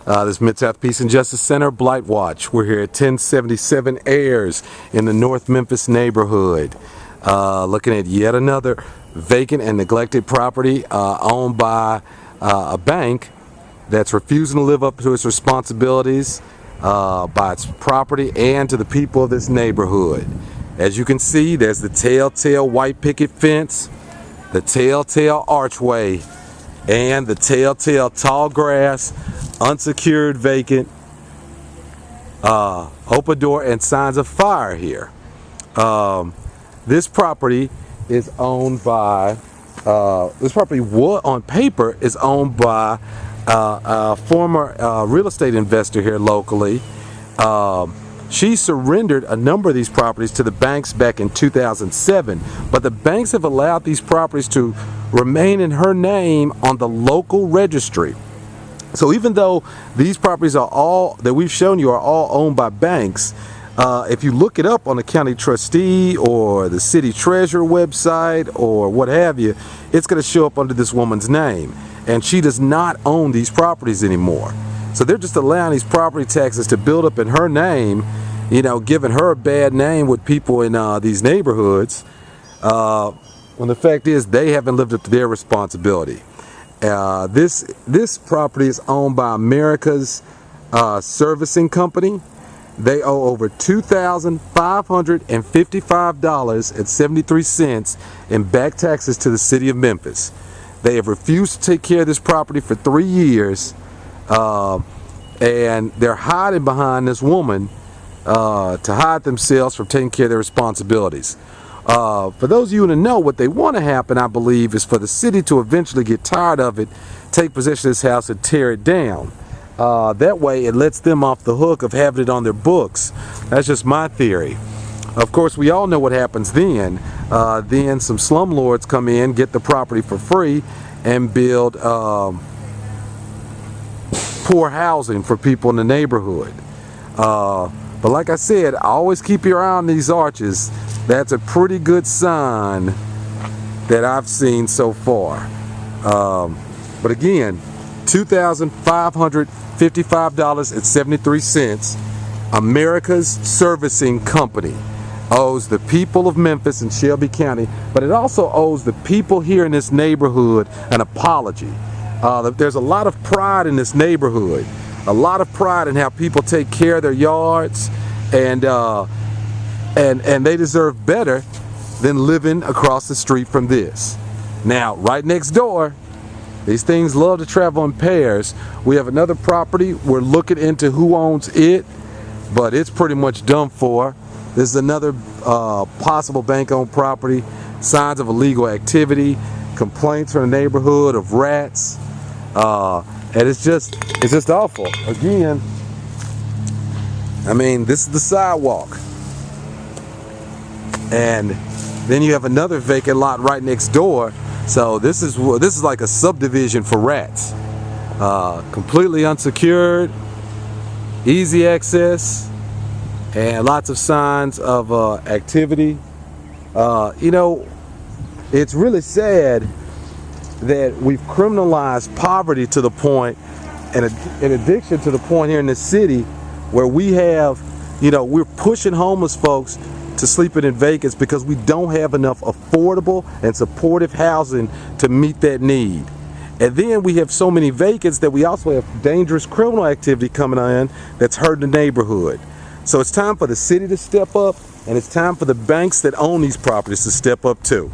This Mid-South Peace and Justice Center, Blightwatch. We're here at 1077 Ayers in the North Memphis neighborhood. Looking at yet another vacant and neglected property owned by a bank that's refusing to live up to its responsibilities by its property and to the people of this neighborhood. As you can see, there's the telltale white picket fence, the telltale archway, and the telltale tall grass, unsecured, vacant, open door, and signs of fire here. This property is owned by, on paper is owned by a former real estate investor here locally. She surrendered a number of these properties to the banks back in 2007, but the banks have allowed these properties to remain in her name on the local registry. So even though these properties are all that we've shown you are all owned by banks, if you look it up on the county trustee or the city treasurer website or what have you, it's going to show up under this woman's name, and she does not own these properties anymore. So they're just allowing these property taxes to build up in her name, you know, giving her a bad name with people in these neighborhoods, when the fact is they haven't lived up to their responsibility. This property is owned by America's Servicing Company. They owe over $2,555.73 in back taxes to the city of Memphis. They have refused to take care of this property for 3 years, and they're hiding behind this woman to hide themselves from taking care of their responsibilities. For those of you who know, what they want to happen, I believe, is for the city to eventually get tired of it, take possession of this house and tear it down. That way it lets them off the hook of having it on their books. That's just my theory. Of course, we all know what happens then. Then some slumlords come in, get the property for free, and build poor housing for people in the neighborhood. But like I said, always keep your eye on these arches. That's a pretty good sign that I've seen so far. But again, $2,555.73. America's Servicing Company owes the people of Memphis and Shelby County, but it also owes the people here in this neighborhood an apology. There's a lot of pride in this neighborhood, a lot of pride in how people take care of their yards, and they deserve better than living across the street from this. Now, right next door, these things love to travel in pairs. We have another property. We're looking into who owns it, but it's pretty much done for. This is another possible bank-owned property. Signs of illegal activity, complaints from the neighborhood of rats, and it's just awful. Again, I mean, this is the sidewalk, and then you have another vacant lot right next door. So this is like a subdivision for rats. Completely unsecured, easy access, and lots of signs of activity. You know, it's really sad that we've criminalized poverty to the point, and addiction to the point here in this city, where we have, you know, we're pushing homeless folks to sleeping in vacants because we don't have enough affordable and supportive housing to meet that need. And then we have so many vacants that we also have dangerous criminal activity coming in that's hurting the neighborhood. So it's time for the city to step up, and it's time for the banks that own these properties to step up too.